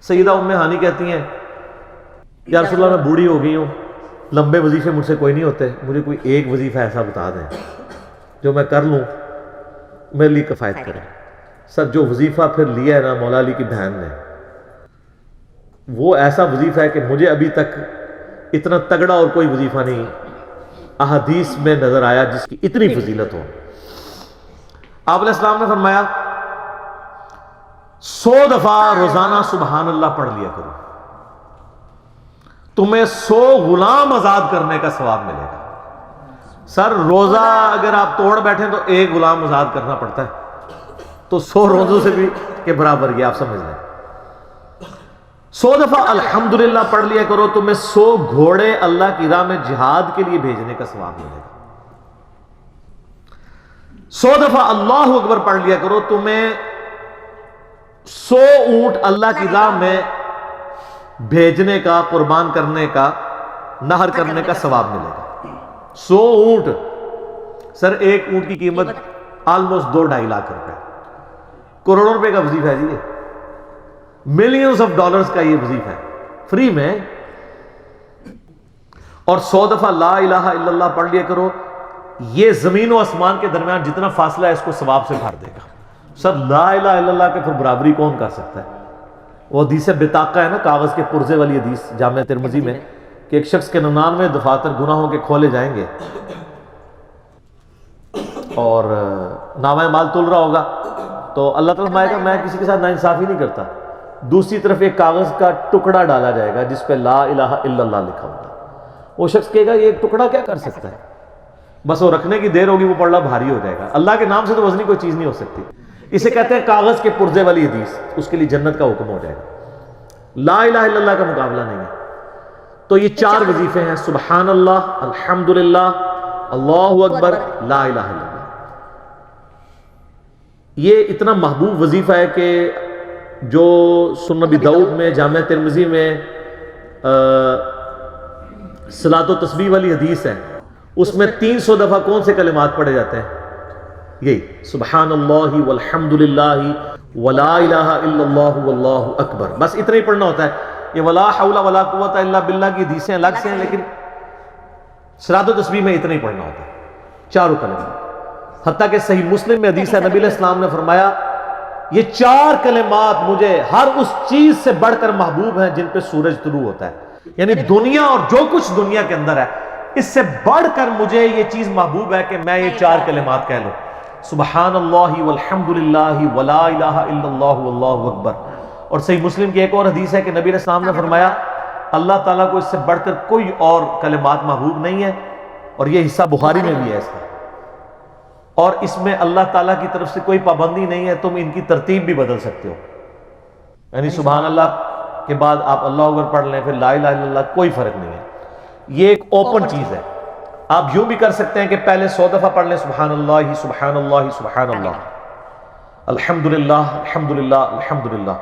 سیدہ ام ہانی کہتی ہیں یا رسول اللہ میں بوڑھی ہو گئی ہوں، لمبے وظیفے مجھ سے کوئی نہیں ہوتے، مجھے کوئی ایک وظیفہ ایسا بتا دیں جو میں کر لوں میرے لیے کفایت کرے۔ سر جو وظیفہ پھر لیا ہے نا مولا علی کی بہن نے، وہ ایسا وظیفہ ہے کہ مجھے ابھی تک اتنا تگڑا اور کوئی وظیفہ نہیں احادیث میں نظر آیا جس کی اتنی فضیلت ہو۔ آپ علیہ السلام نے فرمایا 100 دفعہ روزانہ سبحان اللہ پڑھ لیا کرو، تمہیں 100 غلام آزاد کرنے کا ثواب ملے گا۔ سر روزہ اگر آپ توڑ بیٹھیں تو ایک غلام آزاد کرنا پڑتا ہے، تو 100 روزوں سے بھی کے برابر یہ آپ سمجھ لیں۔ 100 دفعہ الحمدللہ پڑھ لیا کرو، تمہیں 100 گھوڑے اللہ کی راہ میں جہاد کے لیے بھیجنے کا ثواب ملے گا۔ 100 دفعہ اللہ اکبر پڑھ لیا کرو، تمہیں 100 اونٹ اللہ کی راہ میں بھیجنے کا، قربان کرنے کا، نہر کرنے کا ثواب ملے گا۔ 100 اونٹ، سر ایک اونٹ کی قیمت آلموسٹ 2-2.5 لاکھ روپے، کروڑوں روپے کا وظیفہ ہے جی، ملینز آف ڈالرز کا یہ وظیفہ ہے فری میں۔ اور 100 دفعہ لا الہ الا اللہ پڑھ لیا کرو، یہ زمین و آسمان کے درمیان جتنا فاصلہ ہے اس کو ثواب سے بھر دے گا۔ سر لا الہ الا اللہ کے پھر برابری کون کر سکتا ہے؟ وہ حدیث بطاقہ ہے نا، کاغذ کے پرزے والی حدیث جامع ترمذی میں، کہ ایک شخص کے 99 دفاتر گناہوں کے کھولے جائیں گے اور نامہ مال تل رہا ہوگا تو اللہ تعالیٰ فرمائے گا میں کسی کے ساتھ ناانصافی نہیں کرتا۔ دوسری طرف ایک کاغذ کا ٹکڑا ڈالا جائے گا جس پہ لا الہ الا اللہ لکھا ہوگا۔ وہ شخص کہے گا یہ ایک ٹکڑا کیا کر سکتا ہے، بس وہ رکھنے کی دیر ہوگی وہ پڑھنا بھاری ہو جائے گا۔ اللہ کے نام سے تو وزنی کوئی چیز نہیں ہو سکتی، اسے کہتے ہیں کاغذ کے پرزے والی حدیث، اس کے لیے جنت کا حکم ہو جائے گا۔ لا الہ الا اللہ کا مقابلہ نہیں ہے۔ تو یہ 4 وظیفے ہیں، سبحان اللہ، الحمدللہ، اللہ اکبر، لا الہ الا اللہ۔ یہ اتنا محبوب وظیفہ ہے کہ جو سنن نبی داؤد میں، جامع ترمذی میں صلاۃ و تسبیح والی حدیث ہے، اس میں 300 دفعہ کون سے کلمات پڑھے جاتے ہیں؟ یہی سبحان اللہ والحمدللہ ولا الہ الا اللہ واللہ اکبر، بس اتنا ہی پڑھنا ہوتا ہے۔ یہ ولا حول ولا قوت الا باللہ کی حدیثیں الگ سے ہیں، لیکن صلاۃ و تسبیح میں اتنا ہی پڑھنا ہوتا ہے، 4 کلمات۔ حتیٰ کہ صحیح مسلم میں حدیث ہے، نبی علیہ السلام نے فرمایا یہ 4 کلمات مجھے ہر اس چیز سے بڑھ کر محبوب ہیں جن پہ سورج طلوع ہوتا ہے، یعنی دنیا اور جو کچھ دنیا کے اندر ہے اس سے بڑھ کر مجھے یہ چیز محبوب ہے کہ میں یہ 4 کلمات کہہ لوں، سبحان اللہ والحمدللہ ولا الہ الا اللہ واللہ اکبر۔ اور صحیح مسلم کی ایک اور حدیث ہے کہ نبی علیہ السلام نے فرمایا اللہ تعالیٰ کو اس سے بڑھ کر کوئی اور کلمات محبوب نہیں ہے، اور یہ حصہ بخاری میں بھی ہے اس کا، اور اس میں اللہ تعالیٰ کی طرف سے کوئی پابندی نہیں ہے، تم ان کی ترتیب بھی بدل سکتے ہو، یعنی سبحان اللہ کے بعد آپ اللہ اکبر پڑھ لیں، پھر لا الہ الا اللہ، کوئی فرق نہیں ہے۔ یہ ایک اوپن چیز ہے، آپ یوں بھی کر سکتے ہیں کہ پہلے 100 دفعہ پڑھ لیں سبحان اللہ سبحان اللہ سبحان اللہ، الحمدللہ الحمدللہ الحمدللہ،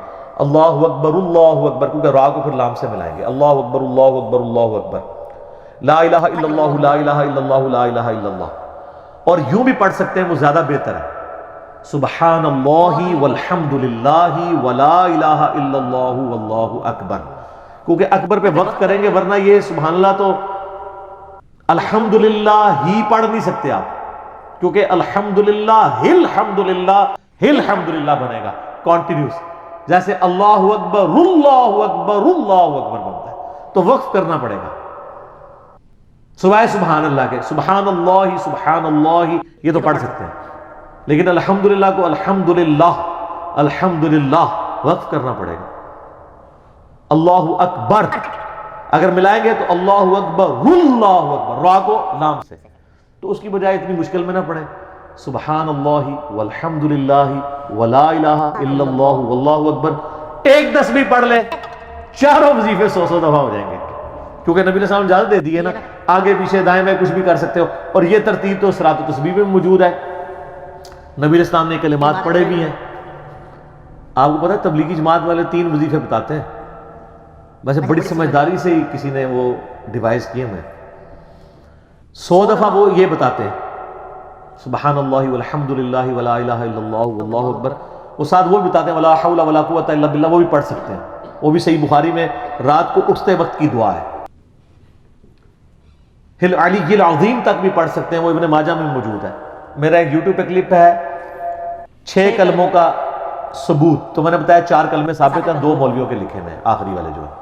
اللہ اکبر، کیونکہ را کو پھر لام سے ملائیں گے، اللہ اکبر اللہ اکبر اللہ اکبر، لا الہ الا اللہ لا الہ الا اللہ لا الہ الا اللہ۔ اور یوں بھی پڑھ سکتے ہیں، وہ زیادہ بہتر ہے، سبحان اللہ والحمدللہ ولا الہ الا اللہ واللہ اکبر، کیونکہ اکبر پہ وقت کریں گے، ورنہ یہ سبحان اللہ تو الحمدللہ ہی پڑھ نہیں سکتے آپ، کیونکہ الحمدللہ الحمدللہ بنے گا کانٹینیوس، جیسے اللہ اکبر بنتا ہے، تو وقف کرنا پڑے گا سوائے سبحان اللہ کے۔ سبحان اللہ یہ تو پڑھ سکتے ہیں، لیکن الحمدللہ کو الحمدللہ وقف کرنا پڑے گا۔ اللہ اکبر اگر ملائیں گے تو اللہ اکبر را کو لام سے، تو اس کی بجائے اتنی مشکل میں نہ پڑھیں، سبحان اللہ والحمدللہ ولا الہ الا اللہ واللہ اکبر، 1 تسبیح پڑھ لیں، 4 وظیفے 100 دفعہ ہو جائیں گے، کیونکہ نبی علیہ السلام نے اجازت دے دی ہے نا، آگے پیچھے دائیں بائیں کچھ بھی کر سکتے ہو، اور یہ ترتیب تو صلاۃ و تسبیح میں موجود ہے، نبی علیہ السلام نے کلمات پڑھے بھی ہیں۔ آپ کو پتہ ہے تبلیغی جماعت والے 3 وظیفے بتاتے ہیں، ویسے بڑی سمجھداری سے ہی کسی نے وہ ڈیوائس کیے ہوئے، 100 دفعہ وہ یہ بتاتے ہیں سبحان اللہ والحمدللہ ولا الہ الا اللہ واللہ اکبر، وہ ساتھ وہ بھی بتاتے ہیں ولا حول ولا قوت الا باللہ، وہ بھی پڑھ سکتے ہیں۔ وہ بھی صحیح بخاری میں رات کو اٹھتے وقت کی دعا ہے. ہل علی العظیم تک بھی پڑھ سکتے ہیں، وہ ابن ماجہ میں موجود ہے. میرا ایک یوٹیوب پہ کلپ ہے 6 کلموں کا ثبوت، تو میں نے بتایا 4 کلمے ثابت ہیں، 2 مولویوں کے لکھے ہوئے ہیں، آخری والے جو ہیں.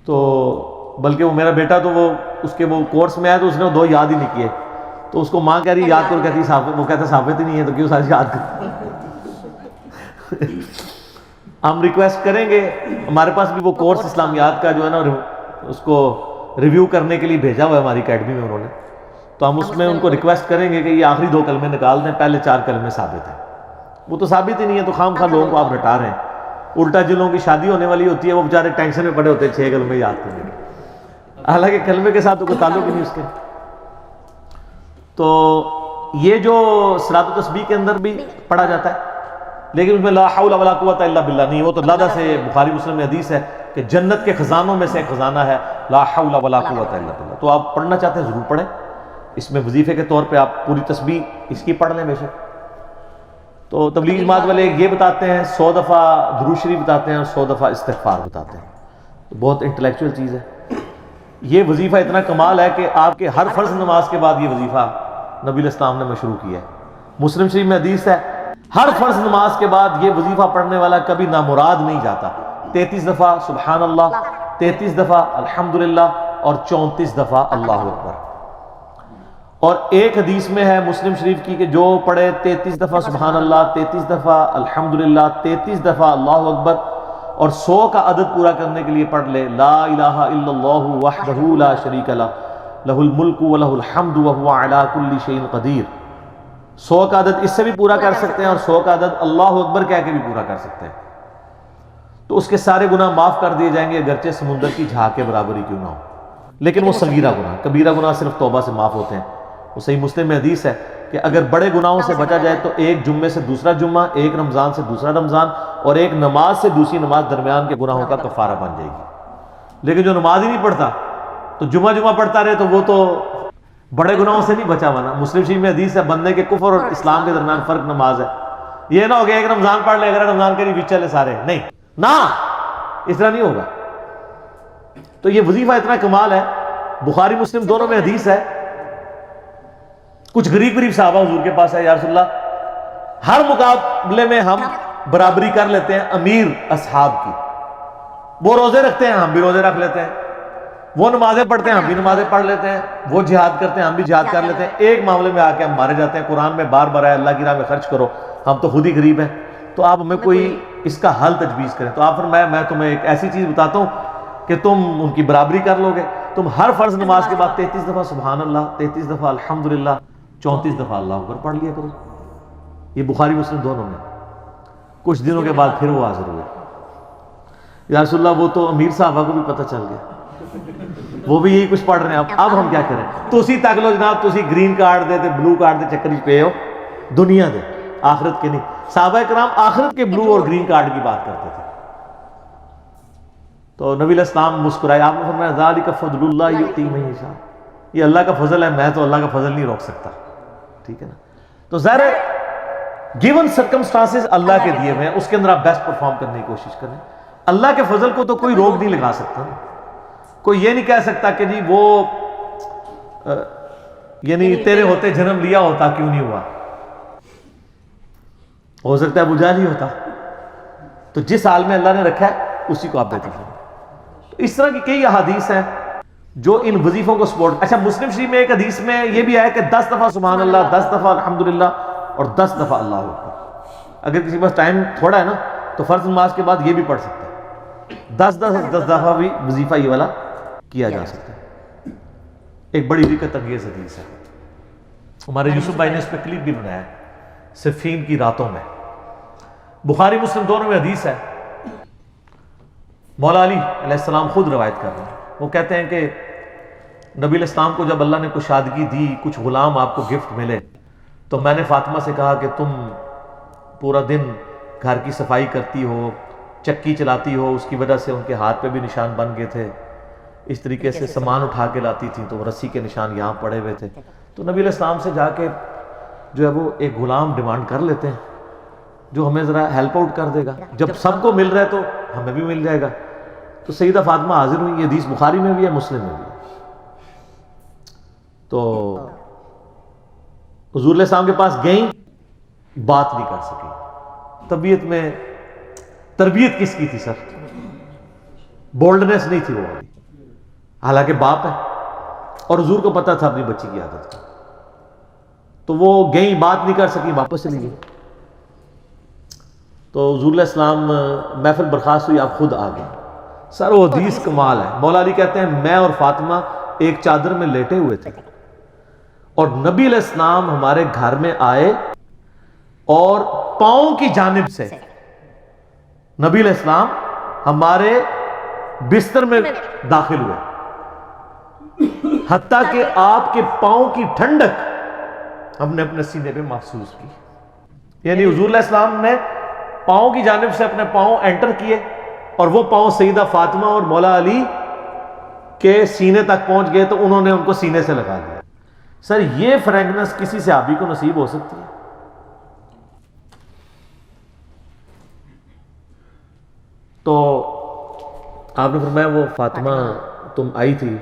تو بلکہ وہ میرا بیٹا تو وہ اس کے وہ کورس میں آیا تو اس نے 2 یاد ہی نہیں کیے، تو اس کو ماں کہہ رہی یاد کرو، کہتی ثابت، وہ کہتا ثابت ہی نہیں ہے تو کیوں ساتھ یاد کر. ہم ریکویسٹ کریں گے، ہمارے پاس بھی وہ کورس اسلامیات کا جو ہے نا اس کو ریویو کرنے کے لیے بھیجا ہوا ہے ہماری اکیڈمی میں انہوں نے، تو ہم اس میں ان کو ریکویسٹ کریں گے کہ یہ آخری 2 کلمے نکال دیں، پہلے 4 کلمے ثابت ہیں. وہ تو ثابت ہی نہیں ہے، تو خام خواہ لوگوں کو آپ رٹا رہے ہیں. الٹا جن لوگوں کی شادی ہونے والی ہوتی ہے وہ بیچارے ٹینشن میں پڑے ہوتے ہیں 6 کلمے یاد کرنے کے، حالانکہ کلمے کے ساتھ تو کوئی تعلق ہی نہیں اس کے. تو یہ جو صلاۃ و تسبیح کے اندر بھی پڑھا جاتا ہے، لیکن اس میں لا حول ولا قوت الا باللہ نہیں، وہ تو اللہ سے بخاری مسلم میں حدیث ہے کہ جنت کے خزانوں میں سے ایک خزانہ ہے لا حول ولا قوت الا باللہ. تو آپ پڑھنا چاہتے ہیں ضرور پڑھیں، اس میں وظیفے کے طور پہ آپ پوری تسبیح اس کی پڑھ لیں بے شک. تو تبلیغ جماعت والے یہ بتاتے ہیں 100 دفعہ درود شریف بتاتے ہیں اور 100 دفعہ استغفار بتاتے ہیں. تو بہت انٹلیکچوئل چیز ہے. یہ وظیفہ اتنا کمال ہے کہ آپ کے ہر فرض نماز کے بعد یہ وظیفہ نبی علیہ السلام نے مشروع کیا ہے. مسلم شریف میں حدیث ہے ہر فرض نماز کے بعد یہ وظیفہ پڑھنے والا کبھی نامراد نہیں جاتا. 33 دفعہ سبحان اللہ، 33 دفعہ الحمدللہ اور 34 دفعہ اللہ اکبر. اور ایک حدیث میں ہے مسلم شریف کی کہ جو پڑھے 33 دفعہ سبحان اللہ، 33 دفعہ الحمدللہ، 33 دفعہ اللہ اکبر اور 100 کا عدد پورا کرنے کے لیے پڑھ لے لا الہ الا اللہ وحدہ لا شریک لہ لہ الملک ولہ الحمد وہو علی کل شیء قدیر. 100 کا عدد اس سے بھی پورا کر سکتے ہیں اور 100 کا عدد اللہ اکبر کہہ کے بھی پورا کر سکتے ہیں. تو اس کے سارے گناہ معاف کر دیے جائیں گے، اگرچہ سمندر کی جھاگ کے برابر ہی کیوں نہ ہو. لیکن وہ صغیرہ گناہ، کبیرہ گناہ صرف توبہ سے معاف ہوتے ہیں. وہ صحیح مسلم میں حدیث ہے کہ اگر بڑے گناہوں سے بچا جائے تو ایک جمعے سے دوسرا جمعہ، ایک رمضان سے دوسرا رمضان اور ایک نماز سے دوسری نماز درمیان کے گناہوں کا کفارہ بن جائے گی. لیکن جو نماز ہی نہیں پڑھتا تو جمعہ پڑھتا رہے تو وہ تو بڑے گناہوں سے نہیں بچا ہوا نا. مسلم شریف میں حدیث ہے بندے کے کفر اور اسلام کے درمیان فرق نماز ہے. یہ نہ ہو کہ ایک رمضان پڑھ لے، اگر رمضان کے بھی چلے سارے، نہیں نہ، اس طرح نہیں ہوگا. تو یہ وظیفہ اتنا کمال ہے، بخاری مسلم دونوں میں حدیث ہے. کچھ غریب صحابہ حضور کے پاس ہے، یا رسول اللہ ہر مقابلے میں ہم برابری کر لیتے ہیں امیر اصحاب کی. وہ روزے رکھتے ہیں ہم بھی روزے رکھ لیتے ہیں، وہ نمازیں پڑھتے ہیں ہم بھی نمازیں پڑھ لیتے ہیں، وہ جہاد کرتے ہیں ہم بھی جہاد کر لیتے ہیں. ایک معاملے میں آ کے ہم مارے جاتے ہیں. قرآن میں بار بار ہے اللہ کی راہ میں خرچ کرو، ہم تو خود ہی غریب ہیں. تو آپ ہمیں کوئی اس کا حل تجویز کریں. تو آپ فرمایا میں تمہیں ایک ایسی چیز بتاتا ہوں کہ تم ان کی برابری کر لو گے. تم ہر فرض نماز کے بعد 33 دفعہ سبحان اللہ، 33 دفعہ الحمدللہ، 34 دفعہ اللہ اکبر پڑھ لیا کرو. یہ بخاری مسلم دونوں میں. کچھ دنوں کے بعد پھر وہ حاضر ہوئے، یا رسول اللہ وہ تو امیر صاحبہ کو بھی پتہ چل گیا، وہ بھی یہی کچھ پڑھ رہے ہیں. اب ہم کیا کریں؟ تو اسی تک لو جناب، تو اسی گرین کارڈ دے تے بلو کارڈ دے چکر پہ ہو، دنیا دے آخرت کے نہیں. صحابہ کرام آخرت کے بلو اور گرین کارڈ کی بات کرتے تھے. تو نبی علیہ السلام مسکرائے، آپ نے فرمایا ذالک فضل اللہ یؤتی من یشاء، یہ اللہ کا فضل ہے، میں تو اللہ کا فضل نہیں روک سکتا. ٹھیک ہے نا. تو ظاہر ہے گیون سرکمسٹانسز اللہ کے دیے ہوئے ہیں، اس کے اندر آپ بیسٹ پرفارم کرنے کی کوشش کریں. اللہ کے فضل کو تو کوئی روک نہیں لگا سکتا. کوئی یہ نہیں کہہ سکتا کہ جی وہ یعنی تیرے ہوتے جنم لیا ہوتا کیوں نہیں ہوا. ہو سکتا ہے ابو جہل ہی ہوتا. تو جس حال میں اللہ نے رکھا ہے اسی کو آپ بہتر کریں. اس طرح کی کئی احادیث ہیں جو ان وظیفوں کو سپورٹ. اچھا مسلم شریف میں ایک حدیث میں یہ بھی ہے کہ 10 دفعہ سبحان اللہ، 10 دفعہ الحمدللہ اور 10 دفعہ اللہ اکبر. اگر کسی پاس ٹائم تھوڑا ہے نا تو فرض نماز کے بعد یہ بھی پڑھ سکتا ہے. 10 دفعہ بھی وظیفہ یہ والا کیا جا سکتا ہے. ایک بڑی حقیقت انگیز حدیث ہے، ہمارے یوسف بھائی نے اس پہ کلپ بھی بنایا ہے، صفین کی راتوں میں. بخاری مسلم دونوں میں حدیث ہے. مولا علی علیہ السلام خود روایت کر رہے ہیں. وہ کہتے ہیں کہ نبی علیہ السلام کو جب اللہ نے کشادگی دی، کچھ غلام آپ کو گفٹ ملے، تو میں نے فاطمہ سے کہا کہ تم پورا دن گھر کی صفائی کرتی ہو، چکی چلاتی ہو، اس کی وجہ سے ان کے ہاتھ پہ بھی نشان بن گئے تھے. اس طریقے سے سامان اٹھا کے لاتی تھی تو رسی کے نشان یہاں پڑے ہوئے تھے. تو نبی علیہ السلام سے جا کے جو ہے وہ ایک غلام ڈیمانڈ کر لیتے ہیں جو ہمیں ذرا ہیلپ آؤٹ کر دے گا. جب سب کو مل رہا ہے تو ہمیں بھی مل جائے گا. تو سیدہ فاطمہ حاضر ہوئی. یہ حدیث بخاری میں بھی ہے، مسلم میں بھی ہے. تو حضور علیہ السلام کے پاس گئیں، بات نہیں کر سکی. طبیعت میں تربیت کس کی تھی سر؟ بولڈنس نہیں تھی وہ والی. حالانکہ باپ ہے اور حضور کو پتا تھا اپنی بچی کی عادت کا. تو وہ گئیں، بات نہیں کر سکی، واپس چلی گئی. تو حضور علیہ السلام محفل برخاست ہوئی، آپ خود آ گئے. سر وہ حدیث کمال ہے. مولا علی کہتے ہیں میں اور فاطمہ ایک چادر میں لیٹے ہوئے تھے اور نبی علیہ السلام ہمارے گھر میں آئے اور پاؤں کی جانب سے نبی علیہ السلام ہمارے بستر میں داخل ہوئے، حتیٰ کہ آپ کے پاؤں کی ٹھنڈک ہم نے اپنے سینے پہ محسوس کی. یعنی حضور علیہ السلام نے پاؤں کی جانب سے اپنے پاؤں انٹر کیے اور وہ پاؤں سیدہ فاطمہ اور مولا علی کے سینے تک پہنچ گئے تو انہوں نے ان کو سینے سے لگا لیا. سر یہ فرینکنس کسی صحابی کو نصیب ہو سکتی ہے؟ تو آپ نے فرمایا وہ فاطمہ تم آئی تھی،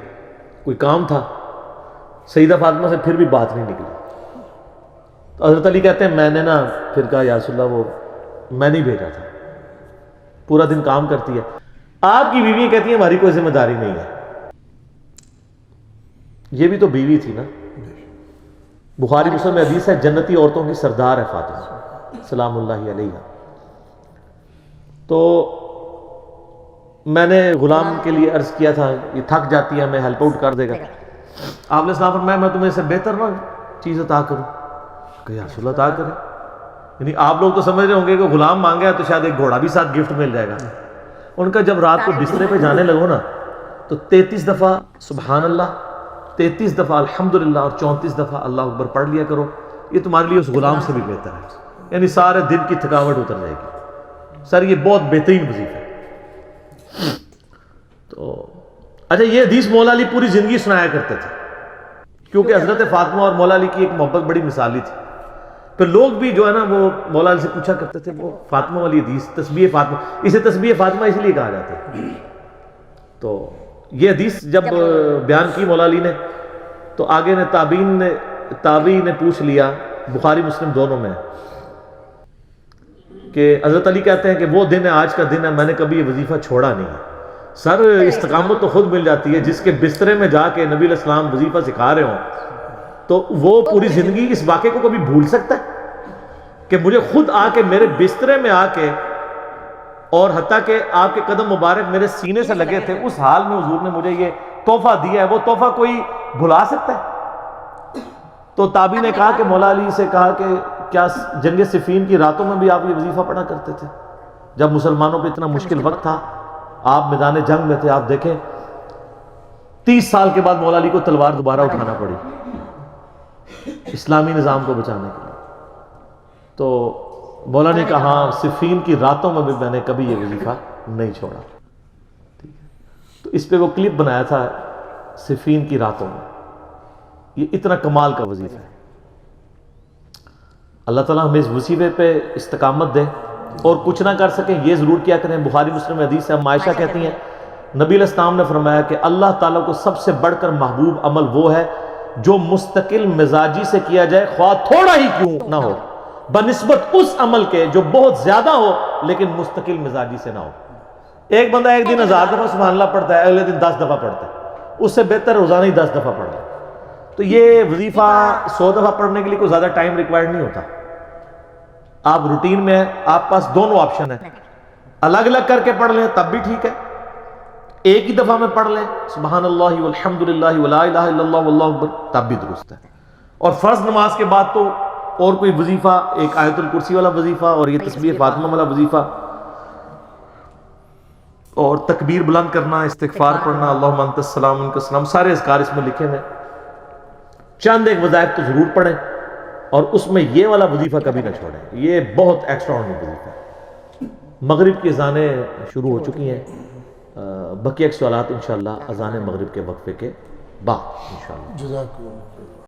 کوئی کام تھا؟ سیدہ فاطمہ سے پھر بھی بات نہیں نکلی. تو حضرت علی کہتے ہیں میں نے نا پھر کہا یا رسول اللہ وہ میں نہیں بھیجا تھا، پورا دن کام کرتی ہے. آپ کی بیوی کہتی ہیں ہماری کوئی ذمہ داری نہیں ہے. یہ بھی تو بیوی تھی نا. بخاری مسلم میں حدیث ہے جنتی عورتوں کی سردار ہے فاطمہ سلام اللہ علیہ. تو میں نے غلام کے لیے عرض کیا تھا یہ تھک جاتی ہے ہمیں ہیلپ آؤٹ کر دے گا. آپ نے السلام فرمایا میں تمہیں سے بہتر نہ چیز عطا کروں؟ کہ یا رسول اللہ عطا کرے. یعنی آپ لوگ تو سمجھ رہے ہوں گے کہ غلام مانگا ہے تو شاید ایک گھوڑا بھی ساتھ گفٹ مل جائے گا. ان کا جب رات کو بسترے پہ جانے لگو نا تو 33 دفعہ سبحان اللہ، 33 دفعہ الحمدللہ اور 34 دفعہ اللہ اکبر پڑھ لیا کرو. یہ تمہارے لیے اس غلام سے بھی بہتر ہے. یعنی سارے دن کی تھکاوٹ اتر جائے گی. سر یہ بہت بہترین وظیفہ ہے. تو اچھا یہ حدیث مولا علی پوری زندگی سنایا کرتے تھے کیونکہ حضرت فاطمہ اور مولا علی کی ایک محبت بڑی مثالی تھی. پھر لوگ بھی جو ہے نا وہ مولا علی سے پوچھا کرتے تھے وہ فاطمہ والی حدیث تسبیح فاطمہ، اسے تسبیح فاطمہ اس لیے کہا جاتا ہے. تو یہ حدیث جب بیان کی مولا علی نے تو آگے نے تابعین نے پوچھ لیا، بخاری مسلم دونوں میں، کہ حضرت علی کہتے ہیں کہ وہ دن ہے آج کا دن ہے میں نے کبھی یہ وظیفہ چھوڑا نہیں. سر استقامت تو خود مل جاتی ہے. جس کے بسترے میں جا کے نبی علیہ السلام وظیفہ سکھا رہے ہوں تو وہ پوری زندگی اس واقعے کو کبھی بھول سکتا ہے کہ مجھے خود آ کے میرے بسترے میں آ کے اور حتیٰ کہ آپ کے قدم مبارک میرے سینے سے لگے تھے اس حال میں حضور نے مجھے یہ تحفہ دیا ہے، وہ تحفہ کوئی بھلا سکتا ہے؟ تو تابعی نے کہا کہ مولا علی سے کہا کہ کیا جنگ صفین کی راتوں میں بھی آپ یہ وظیفہ پڑھا کرتے تھے جب مسلمانوں پہ اتنا مشکل وقت تھا، آپ میدان جنگ میں تھے؟ آپ دیکھیں 30 سال کے بعد مولا علی کو تلوار دوبارہ اٹھانا پڑی اسلامی نظام کو بچانے کے لیے. تو مولا نے کہا ہاں صفین کی راتوں میں بھی میں نے کبھی یہ وظیفہ نہیں چھوڑا. تو اس پہ وہ کلپ بنایا تھا صفین کی راتوں میں. یہ اتنا کمال کا وظیفہ ہے. اللہ تعالیٰ ہمیں اس وظیفے پہ استقامت دے اور کچھ نہ کر سکیں یہ ضرور کیا کریں. بخاری مسلم حدیث ہے عائشہ کہتی ہیں نبی علیہ السلام نے فرمایا کہ اللہ تعالیٰ کو سب سے بڑھ کر محبوب عمل وہ ہے جو مستقل مزاجی سے کیا جائے خواہ تھوڑا ہی کیوں نہ ہو، بنسبت اس عمل کے جو بہت زیادہ ہو لیکن مستقل مزاجی سے نہ ہو. ایک بندہ ایک دن 1000 دفعہ سبحان اللہ پڑھتا ہے، اگلے دن 10 دفعہ پڑھتا ہے، اس سے بہتر روزانہ ہی 10 دفعہ پڑھ لے. تو یہ وظیفہ 100 دفعہ پڑھنے کے لیے کوئی زیادہ ٹائم ریکوائرڈ نہیں ہوتا. آپ روٹین میں ہیں، آپ پاس دونوں آپشن ہیں، الگ الگ کر کے پڑھ لیں تب بھی ٹھیک ہے، ایک ہی دفعہ میں پڑھ لیں سبحان اللہ والحمدللہ ولا الہ الا اللہ واللہ اکبر تب بھی درست ہے. اور فرض نماز کے بعد تو اور کوئی وظیفہ، ایک آیت الکرسی والا وظیفہ اور یہ تسبیح فاطمہ والا وظیفہ اور تکبیر بلند کرنا، استغفار پڑھنا، اللہم انت السلام منک السلام، سارے اذکار اس میں لکھے ہوئے. چند ایک وظائف تو ضرور پڑھیں اور اس میں یہ والا وظیفہ کبھی نہ چھوڑیں. یہ بہت ایکسٹرا آرڈنری وظیفہ ہے. مغرب کی اذانیں شروع ہو چکی ہیں، بقیہ سوالات انشاءاللہ اذان مغرب کے وقفے کے بعد انشاءاللہ.